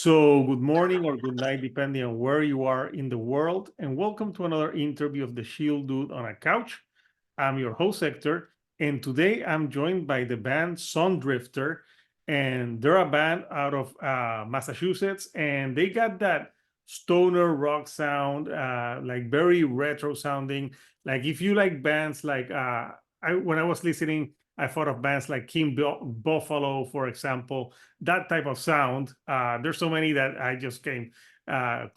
So, good morning or good night, depending on where you are in the world, and welcome to another interview of the Shield Dude on a Couch. I'm your host, Hector, and today I'm joined by the band Sundrifter, and they're a band out of Massachusetts, and they got that stoner rock sound, like very retro sounding. Like if you like bands like when I was listening, I thought of bands like Buffalo, for example, that type of sound. There's so many that I just came.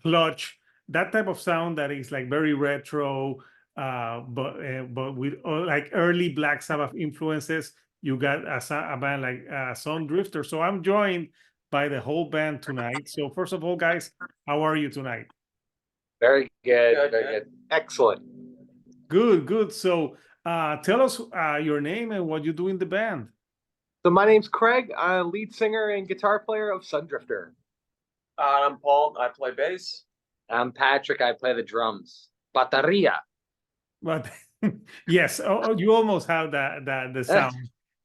Clutch, that type of sound that is like very retro, but with like early Black Sabbath influences. You got a band like Sundrifter. So I'm joined by the whole band tonight. So first of all, guys, how are you tonight? Very good, very good. Excellent. Good, good. So tell us your name and what you do in the band. So my name's Craig. I'm lead singer and guitar player of Sundrifter. I'm Paul. I play bass. I'm Patrick. I play the drums. Bateria. But yes, you almost have the sound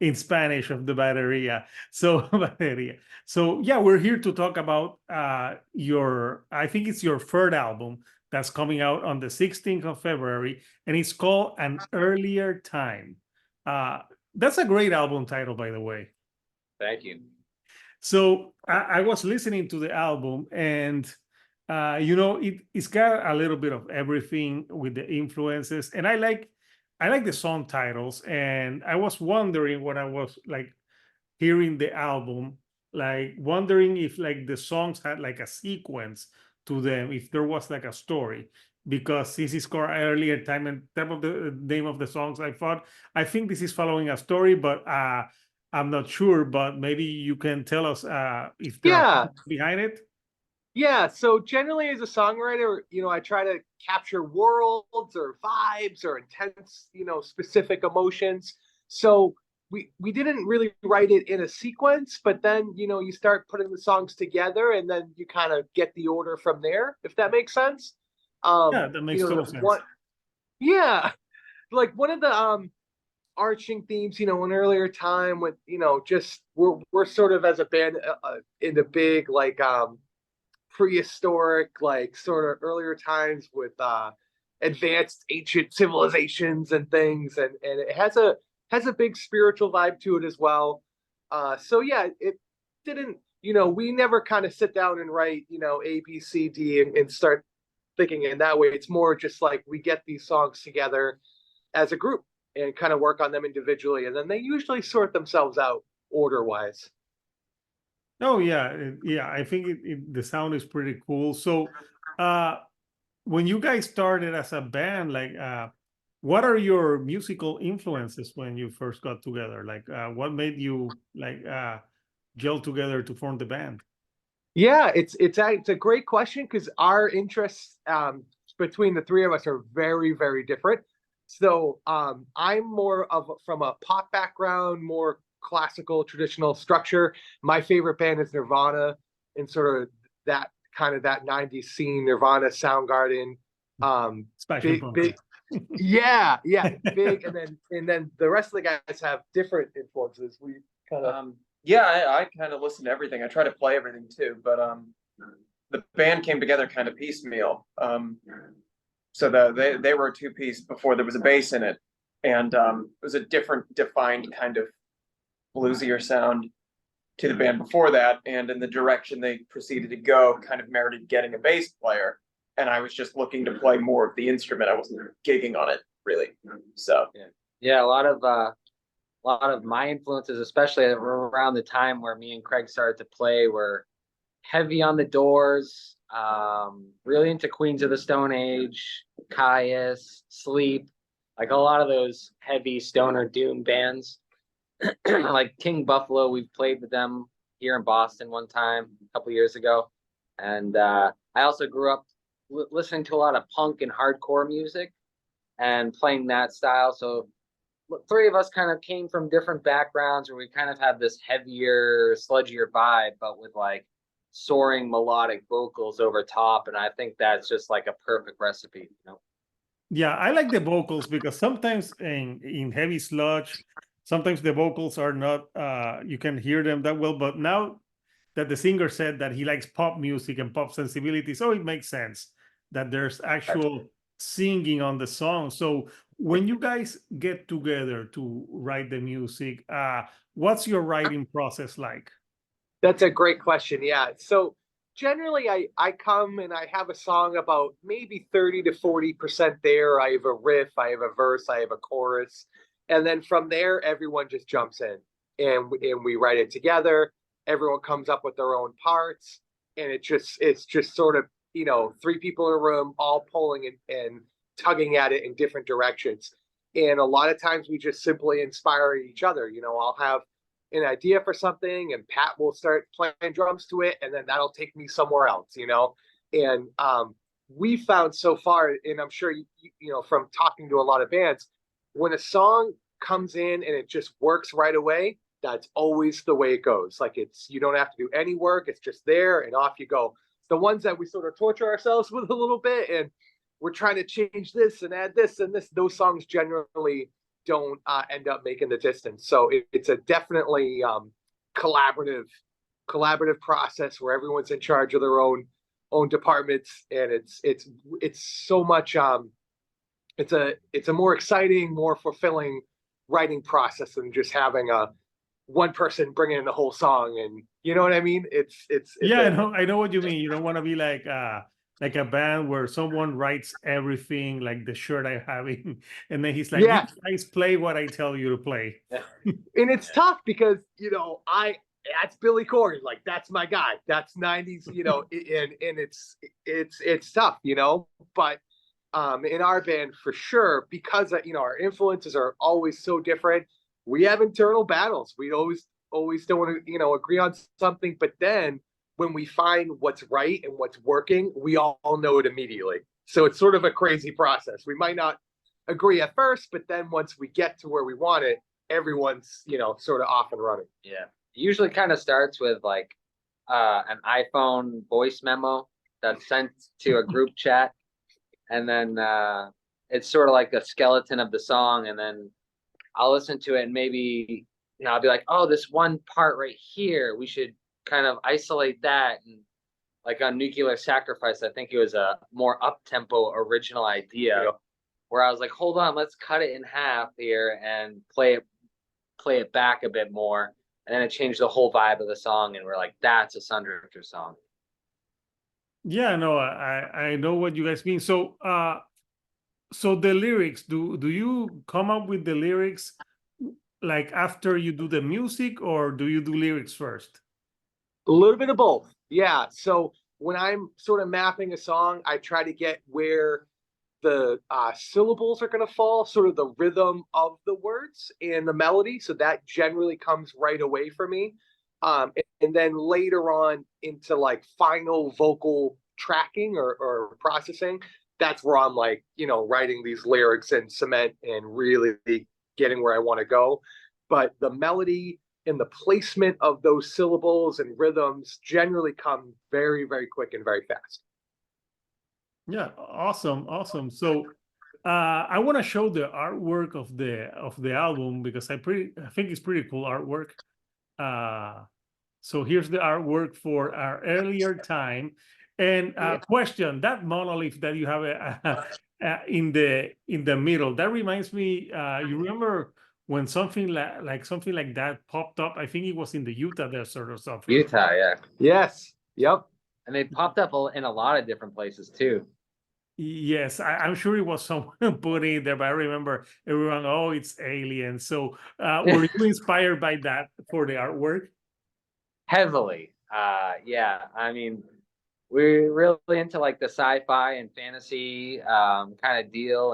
in Spanish of the bateria. So bateria. So yeah, we're here to talk about I think it's your third album that's coming out on the 16th of February, and it's called An Earlier Time. That's a great album title, by the way. Thank you. So I was listening to the album, and it's got a little bit of everything with the influences, and I like the song titles. And I was wondering when I was like hearing the album, like wondering if like the songs had like a sequence to them, if there was like a story, because this is called Earlier Time, and type of the name of the songs, I think this is following a story, but I'm not sure. But maybe you can tell us if there are behind it. Yeah, so generally as a songwriter, I try to capture worlds or vibes or intense, specific emotions. So we didn't really write it in a sequence, but then, you start putting the songs together and then you kind of get the order from there, if that makes sense. Yeah, that makes total sense. Like one of the arching themes, an earlier time with, just we're sort of as a band in the big like prehistoric, like sort of earlier times with advanced ancient civilizations and things, and it has a big spiritual vibe to it as well. So yeah, it didn't, we never kind of sit down and write, A, B, C, D and start thinking in that way. It's more just like we get these songs together as a group and kind of work on them individually, and then they usually sort themselves out order wise. Oh yeah, yeah. I think the sound is pretty cool. So, when you guys started as a band, like, what are your musical influences when you first got together? Like, what made you like gel together to form the band? Yeah, it's a great question because our interests between the three of us are very, very different. So I'm more of from a pop background, more classical traditional structure. My favorite band is Nirvana, and sort of that kind of that 90s scene, Nirvana, Soundgarden, big yeah, big. and then the rest of the guys have different influences. We kind of I kind of listen to everything. I try to play everything too, but the band came together kind of piecemeal. So they were a two-piece before there was a bass in it, and it was a different defined kind of bluesier sound to the band before that, and in the direction they proceeded to go kind of merited getting a bass player, and I was just looking to play more of the instrument. I wasn't gigging on it really. So yeah, a lot of my influences, especially around the time where me and Craig started to play, were heavy on the Doors, really into Queens of the Stone Age, Caius, Sleep, like a lot of those heavy stoner doom bands. Like King Buffalo, we've played with them here in Boston one time a couple years ago. And I also grew up listening to a lot of punk and hardcore music and playing that style. So three of us kind of came from different backgrounds where we kind of had this heavier, sludgier vibe, but with like soaring melodic vocals over top. And I think that's just like a perfect recipe, Yeah, I like the vocals because sometimes in heavy sludge, sometimes the vocals are not you can hear them that well, but now that the singer said that he likes pop music and pop sensibility, so it makes sense that there's actual singing on the song. So when you guys get together to write the music, what's your writing process like? That's a great question. Yeah. So generally I come and I have a song about maybe 30 to 40% there. I have a riff, I have a verse, I have a chorus. And then from there, everyone just jumps in and we write it together. Everyone comes up with their own parts. And it's just sort of, you know, three people in a room, all pulling and tugging at it in different directions. And a lot of times we just simply inspire each other. You know, I'll have an idea for something and Pat will start playing drums to it, and then that'll take me somewhere else, you know. And we found so far, and I'm sure you know from talking to a lot of bands, when a song comes in and it just works right away, that's always the way it goes. Like you don't have to do any work, it's just there and off you go. The ones that we sort of torture ourselves with a little bit and we're trying to change this and add this and this, those songs generally don't end up making the distance. So it's a definitely collaborative process where everyone's in charge of their own departments, and it's so much it's a more exciting, more fulfilling writing process than just having one person bringing in the whole song. And you know what I mean? It's yeah, I know what you mean. You don't want to be like a band where someone writes everything, like the shirt I'm having, and then he's like, yeah, you guys play what I tell you to play. And it's tough because, you know, that's Billy Corgan, like that's my guy. That's 90s, you know, and it's tough, you know. But in our band for sure, because you know, our influences are always so different. We have internal battles. We always don't want to, you know, agree on something, but then when we find what's right and what's working, we all know it immediately. So it's sort of a crazy process. We might not agree at first, but then once we get to where we want it, everyone's, you know, sort of off and running. Yeah. It usually kind of starts with like an iPhone voice memo that's sent to a group chat. And then it's sort of like a skeleton of the song. And then I'll listen to it and maybe, you know, I'll be like, oh, this one part right here, we should kind of isolate that. And like on Nuclear Sacrifice, I think it was a more up-tempo original idea where I was like, hold on, let's cut it in half here and play it back a bit more. And then it changed the whole vibe of the song, and we're like, that's a Sundrifter song. Yeah, no, I know what you guys mean. So so the lyrics, do you come up with the lyrics like after you do the music, or do you do lyrics first? A little bit of both. Yeah. So when I'm sort of mapping a song, I try to get where the syllables are going to fall, sort of the rhythm of the words and the melody. So that generally comes right away for me. And then later on into like final vocal tracking or processing, that's where I'm like, you know, writing these lyrics in cement and really getting where I want to go. But the melody and the placement of those syllables and rhythms generally come very, very quick and very fast. Yeah, awesome. So I want to show the artwork of the album because I think it's pretty cool artwork. So here's the artwork for our earlier time. And question, that monolith that you have in the middle, that reminds me, you remember when something like that popped up? I think it was in the Utah desert or something. Utah, yeah. Yes. Yep. And they popped up in a lot of different places too. Yes, I'm sure it was someone putting it there, but I remember everyone, oh, it's alien. So were you inspired by that for the artwork? Heavily. Yeah. I mean, we're really into like the sci-fi and fantasy kind of deal.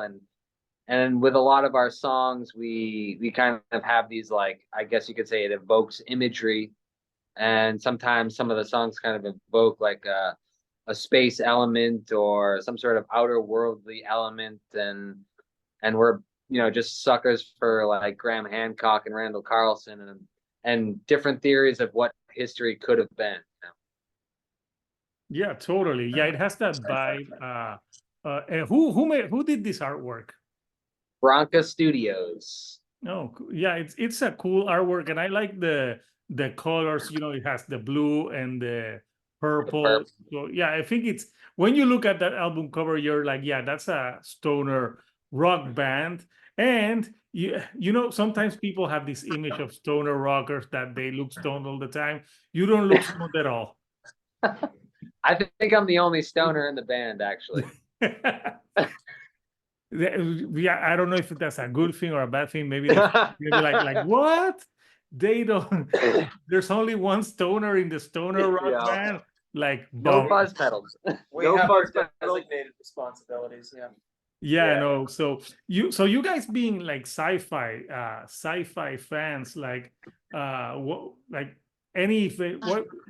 And with a lot of our songs, we kind of have these, like, I guess you could say it evokes imagery. And sometimes some of the songs kind of evoke like a space element or some sort of outer worldly element. And we're, you know, just suckers for like Graham Hancock and Randall Carlson and different theories of what history could have been. Yeah, totally. Yeah, it has that vibe. Who did this artwork? Bronca Studios. Oh, yeah, it's a cool artwork, and I like the the colors, it has the blue and the purple. purple. So yeah, I think it's when you look at that album cover, you're like, yeah, that's a stoner rock band. And sometimes people have this image of stoner rockers that they look stoned all the time. You don't look stoned at all. I think I'm the only stoner in the band, actually. Yeah, I don't know if that's a good thing or a bad thing. Maybe like what? They don't. There's only one stoner in the stoner rock band. Like no fuzz pedals. We No have our fuzz pedals. designated responsibilities. Yeah. Yeah, no. So you guys being like sci-fi fans, like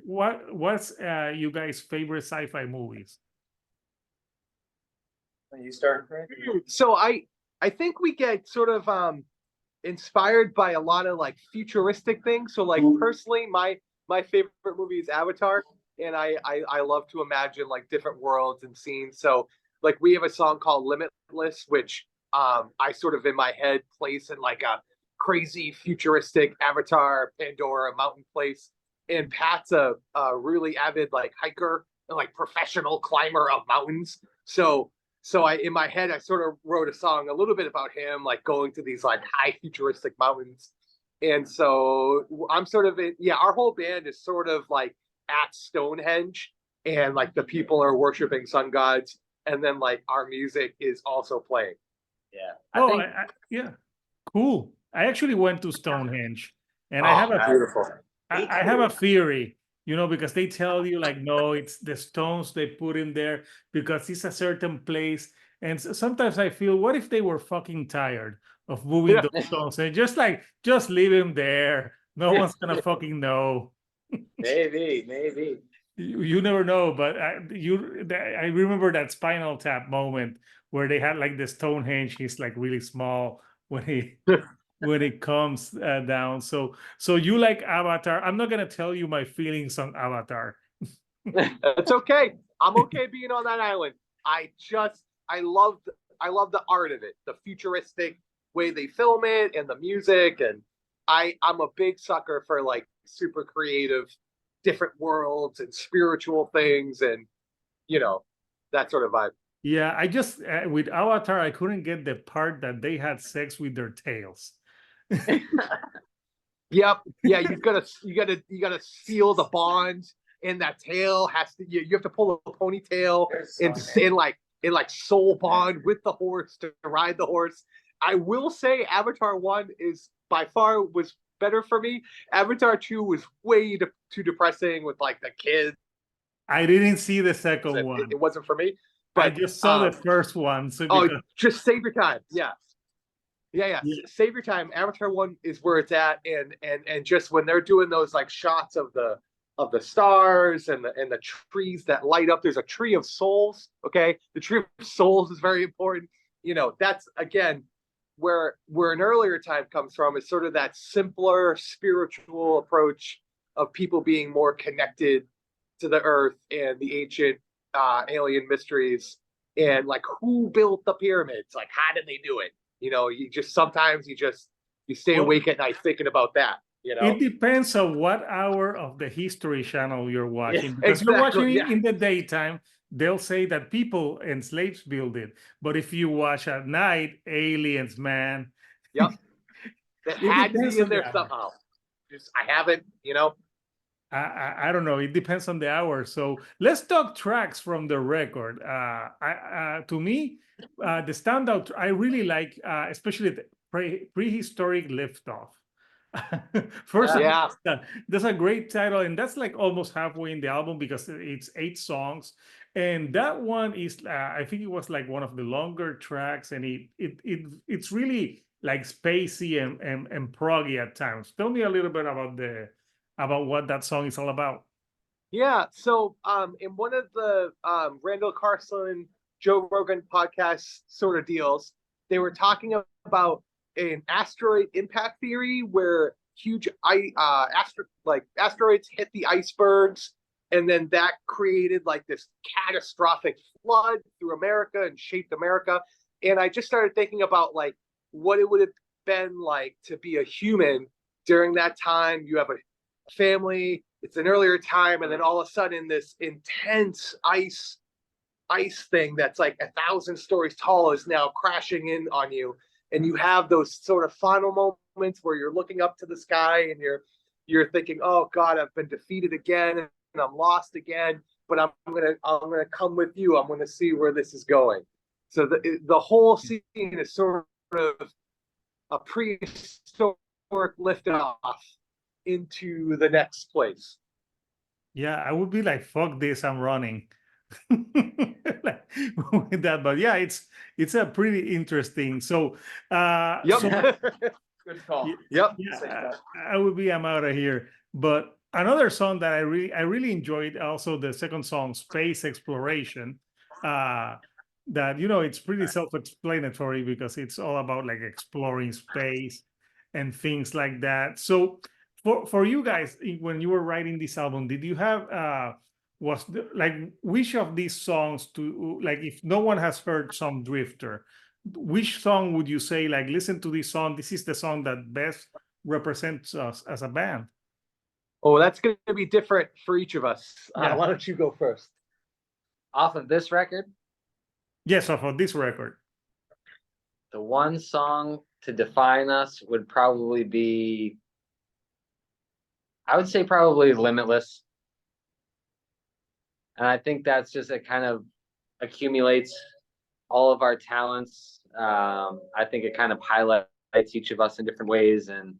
what's you guys' favorite sci-fi movies? You start, Craig? So I think we get sort of inspired by a lot of like futuristic things. So like personally, my favorite movie is Avatar, and I love to imagine like different worlds and scenes. So like we have a song called Limitless, which I sort of in my head place in like a crazy futuristic Avatar Pandora mountain place. And Pat's a really avid like hiker and like professional climber of mountains. So I in my head I sort of wrote a song a little bit about him like going to these like high futuristic mountains. And so I'm sort of our whole band is sort of like at Stonehenge, and like the people are worshiping sun gods, and then like our music is also playing. Yeah. Yeah, cool. I actually went to Stonehenge, and I have I have a theory, because they tell you like, no, it's the stones they put in there because it's a certain place. And sometimes I feel, what if they were fucking tired of moving those stones and just leave them there? No one's gonna fucking know. Maybe. You never know, but I remember that Spinal Tap moment where they had like the Stonehenge. He's like really small when it comes down. So you like Avatar. I'm not gonna tell you my feelings on Avatar. It's okay. I'm okay being on that island. I love the art of it, the futuristic way they film it and the music, and I'm a big sucker for like super creative different worlds and spiritual things, and that sort of vibe. Yeah, I just with Avatar I couldn't get the part that they had sex with their tails. Yep. Yeah, you gotta seal the bond, and that tail has to you have to pull a ponytail and like soul bond with the horse to ride the horse. I will say Avatar 1 is by far was better for me. Avatar 2 was way too depressing with like the kids. I didn't see the second one. It wasn't for me. But I just saw the first one. So just save your time. Yeah. Save your time. Avatar 1 is where it's at, and just when they're doing those like shots of the stars and the trees that light up. There's a tree of souls. Okay, the tree of souls is very important. That's again where an earlier time comes from, is sort of that simpler spiritual approach of people being more connected to the earth and the ancient alien mysteries, and like who built the pyramids, like how did they do it. You stay awake at night thinking about that. It depends on what hour of the History Channel you're watching. Yeah, because exactly, you're watching it in the daytime, they'll say that people and slaves built it. But if you watch at night, aliens, man. Yep. That had to be in there somehow. I haven't, I don't know. It depends on the hour. So let's talk tracks from the record. To me, the standout, I really like, especially the prehistoric liftoff. First, that's a great title, and that's like almost halfway in the album because it's 8 songs, and that one is I think it was like one of the longer tracks, and it's really like spacey and proggy at times. Tell me a little bit about what that song is all about. Yeah, so in one of the Randall Carlson, Joe Rogan podcast sort of deals, they were talking about an asteroid impact theory where huge asteroids hit the icebergs, and then that created like this catastrophic flood through America and shaped America. And I just started thinking about like what it would have been like to be a human during that time. You have family. It's an earlier time, and then all of a sudden, this intense ice thing that's like 1,000 stories tall is now crashing in on you, and you have those sort of final moments where you're looking up to the sky and you're thinking, oh God, I've been defeated again and I'm lost again, but I'm gonna come with you. I'm gonna see where this is going. So the whole scene is sort of a prehistoric liftoff into the next place. Yeah, I would be like, fuck this, I'm running. Like, with that, but yeah, it's a pretty interesting. So Yep. so Good call. Yep. yeah, I would be, I'm out of here. But another song that I really enjoyed, also the second song, Space Exploration, that, you know, it's pretty self-explanatory because it's all about like exploring space and things like that. So for you guys, when you were writing this album, did you have like, which of these songs, to like, if no one has heard some Drifter, which song would you say, like, listen to this song, this is the song that best represents us as a band? Oh, that's going to be different for each of us. Yeah. Why don't you go first? Off of this record, Yes, so for this record. the one song to define us would probably be, I would say probably Limitless. And I think that's just, it kind of accumulates all of our talents. I think it kind of highlights each of us in different ways. And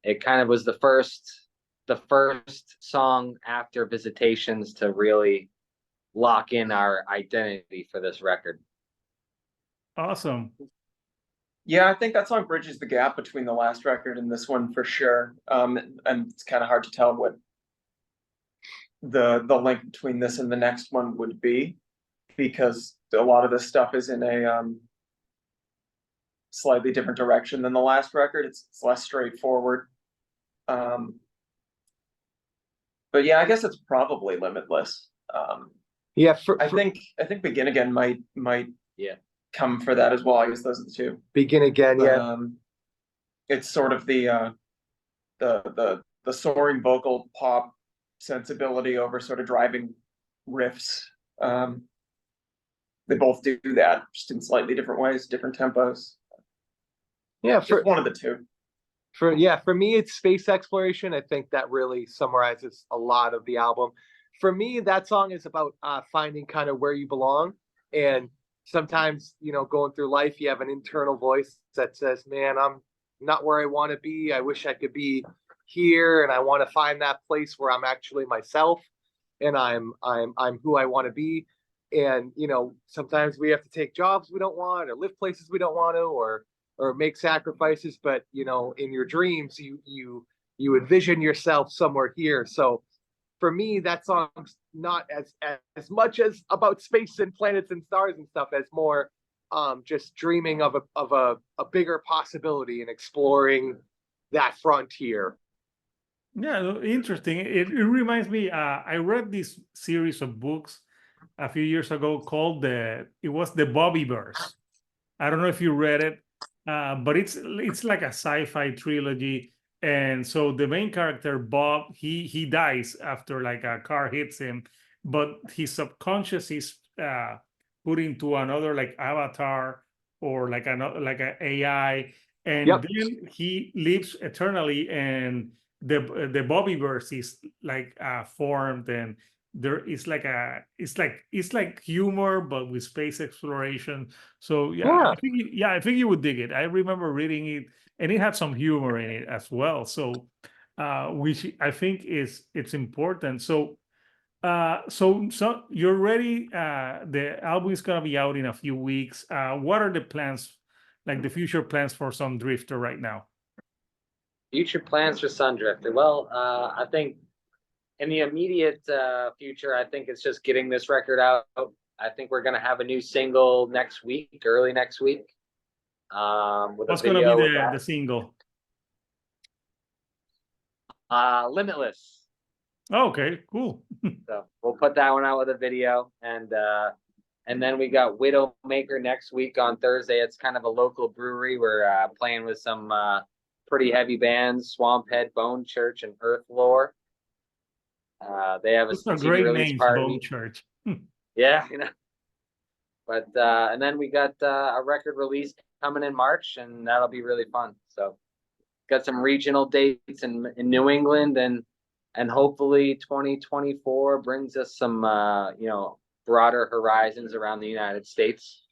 it kind of was the first song after Visitations to really lock in our identity for this record. Awesome. Yeah, I think that song bridges the gap between the last record and this one for sure. And it's kind of hard to tell what the link between this and the next one would be, because a lot of this stuff is in a slightly different direction than the last record. It's less straightforward. But yeah, I guess it's probably Limitless. Yeah, I think Begin Again might Yeah. come for that as well. I guess those are the two. Begin Again. But, Yeah. it's sort of the soaring vocal pop sensibility over sort of driving riffs. They both do that, just in slightly different ways, different tempos. Yeah. Just one of the two. For me, it's space exploration. I think that really summarizes a lot of the album. For me, that song is about finding kind of where you belong. And sometimes, you know, going through life, you have an internal voice that says, man, I'm not where I want to be. I wish I could be here, and I want to find that place where I'm actually myself and I'm who I want to be. And, you know, sometimes we have to take jobs we don't want, or live places we don't want to, or make sacrifices. But, you know, in your dreams, you envision yourself somewhere here. So for me, that song's not as much as about space and planets and stars and stuff, as more just dreaming of a bigger possibility and exploring that frontier. Yeah, interesting. It reminds me, I read this series of books a few years ago called it was the Bobbyverse. I don't know if you read it, but it's like a sci-fi trilogy. And so the main character, Bob, he dies after like a car hits him, but his subconscious is put into another like avatar or like another like an AI, and Yep. then he lives eternally. And the Bobbyverse is like formed, and there is like it's like humor but with space exploration. So Yeah. I think you would dig it. I remember reading it, and it had some humor in it as well. So which I think it's important. So so you're ready. The album is gonna be out in a few weeks. What are the plans, like the future plans for some Drifter right now? Future plans for Sundrifter. Well, I think in the immediate future, I think it's just getting this record out. I think we're gonna have a new single next week, early next week. With What's a video gonna be the single? Limitless. Oh, okay, cool. So we'll put that one out with a video, and then we got Widowmaker next week on Thursday. It's kind of a local brewery. We're playing with some pretty heavy bands: Swamphead, Bone Church, and Earthlore. They have a Those are CD great release names, party. Bone Church. Yeah, But and then we got a record release coming in March, and that'll be really fun. So got some regional dates in New England, and hopefully 2024 brings us some broader horizons around the United States.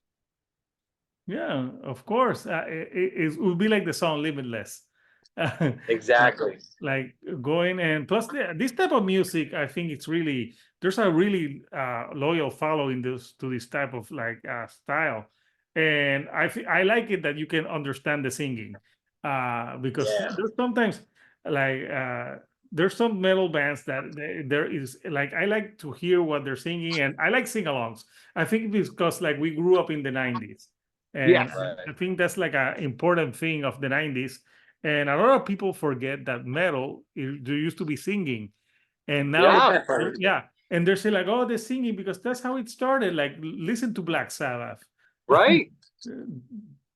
Yeah, of course. It would be like the song Limitless. Exactly. Like going, and plus this type of music, I think it's really, there's a really loyal following to this type of like style. And I like it that you can understand the singing, because Yeah. there's sometimes like there's some metal bands that there is like, I like to hear what they're singing, and I like sing-alongs. I think because like we grew up in the 90s, and Yes. I think that's like an important thing of the 90s. And a lot of people forget that metal, there used to be singing. And now, Yeah. and they're saying like, oh, they're singing because that's how it started. Like, listen to Black Sabbath. Right.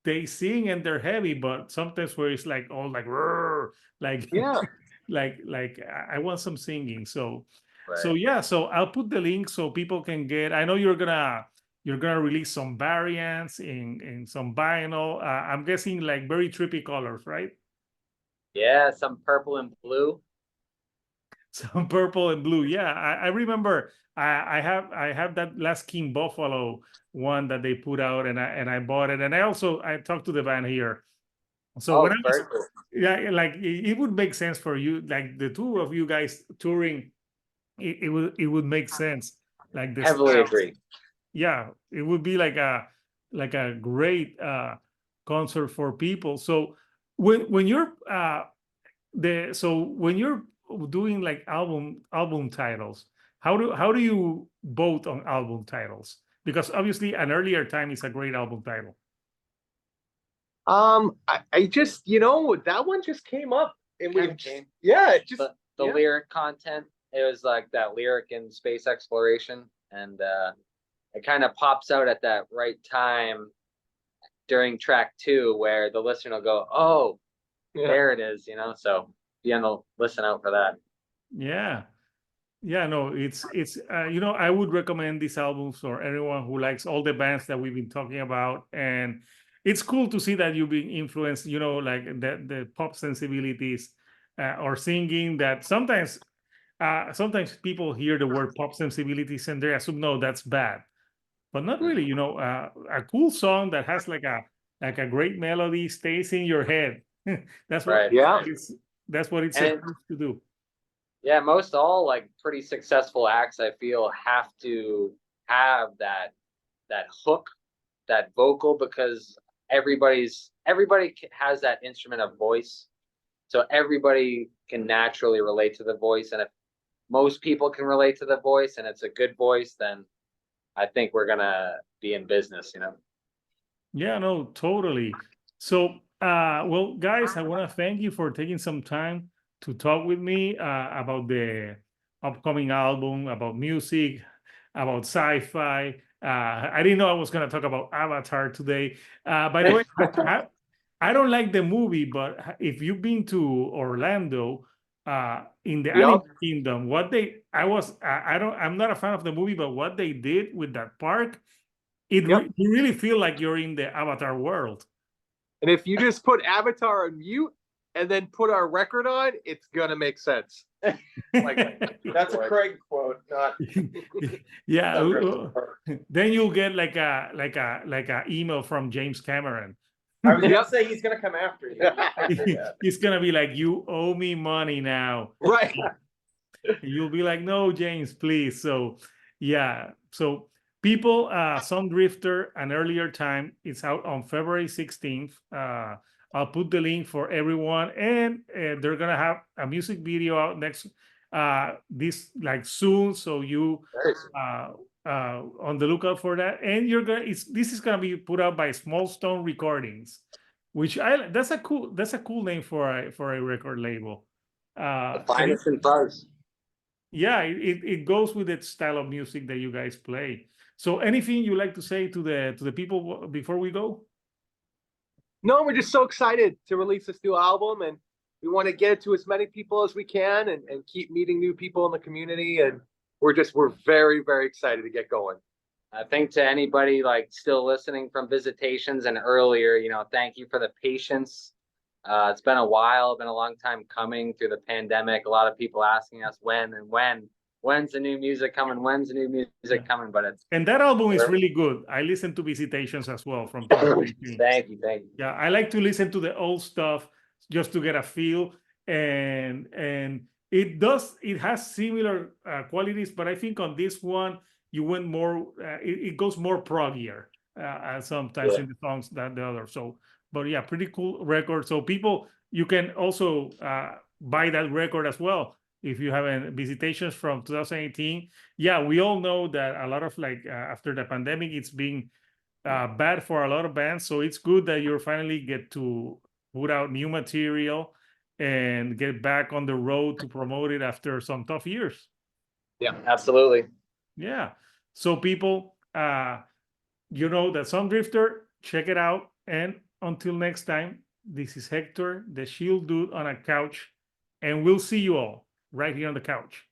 They sing and they're heavy, but sometimes where it's like all like, "Rrr," like, Yeah. like I want some singing. So Right. yeah, so I'll put the link so people can get. I know you're gonna release some variants in some vinyl. I'm guessing like very trippy colors, right? Yeah, some purple and blue. Some purple and blue. Yeah, I remember. I have that Last King Buffalo one that they put out, and I bought it. And I talked to the band here. So when I was, Very cool. yeah, like it would make sense for you, like the two of you guys touring. It would make sense. Like this. Heavily agree. Yeah, it would be like a great concert for people. So when you're when you're doing like album titles, how do you vote on album titles? Because obviously An Earlier Time is a great album title. I just, that one just came up, and Kinda came. it just, The yeah. lyric content, it was like that lyric in space exploration, and it kind of pops out at that right time during track 2 where the listener will go, oh, there it is, so be on the listen out for that. Yeah, no, it's I would recommend these albums for anyone who likes all the bands that we've been talking about. And it's cool to see that you've been influenced, like the pop sensibilities, or singing that sometimes people hear the word pop sensibilities and they assume, no, that's bad, but not really. A cool song that has like a great melody stays in your head. That's what Right. Yeah. that's what it's And- supposed to do. Yeah, most all like pretty successful acts, I feel, have to have that hook, that vocal, because everybody has that instrument of voice, so everybody can naturally relate to the voice. And if most people can relate to the voice and it's a good voice, then I think we're gonna be in business. Yeah, no, totally. So, well, guys, I want to thank you for taking some time to talk with me about the upcoming album, about music, about sci-fi. I didn't know I was going to talk about Avatar today. By the way, I don't like the movie, but if you've been to Orlando, in the Animal Kingdom, I'm not a fan of the movie, but what they did with that park, you really feel like you're in the Avatar world. And if you just put Avatar on mute and then put our record on, it's gonna make sense. That's a Craig quote, not. Yeah. Then you'll get like a email from James Cameron. I was gonna say he's gonna come after you. He's gonna be like, you owe me money now. Right. You'll be like, no, James, please. So yeah. So people, Sundrifter, An Earlier Time, it's out on February 16th. I'll put the link for everyone, and they're gonna have a music video out next this like soon. So you on the lookout for that. And this is gonna be put out by Small Stone Recordings, which that's a cool name for a record label. The finest in buzz. Yeah, it goes with the style of music that you guys play. So anything you like to say to the people before we go? No, we're just so excited to release this new album, and we want to get it to as many people as we can and keep meeting new people in the community. And we're very, very excited to get going. I think to anybody like still listening from Visitations and earlier, thank you for the patience. It's been a while, been a long time coming through the pandemic. A lot of people asking us when's the new music coming? When's the new music coming? But and that album is really good. I listen to Visitations as well from 2018. Thank you. Yeah, I like to listen to the old stuff just to get a feel, and it has similar qualities, but I think on this one you went more. It goes more proggier sometimes in the songs than the other. So, but yeah, pretty cool record. So people, you can also buy that record as well if you have Visitations from 2018. Yeah, we all know that a lot of after the pandemic, it's been bad for a lot of bands. So it's good that you finally get to put out new material and get back on the road to promote it after some tough years. Yeah, absolutely. Yeah. So people, that Sundrifter, check it out. And until next time, this is Hector, the Shield Dude on a couch, and we'll see you all right here on the couch.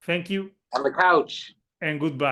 Thank you. On the couch. And goodbye.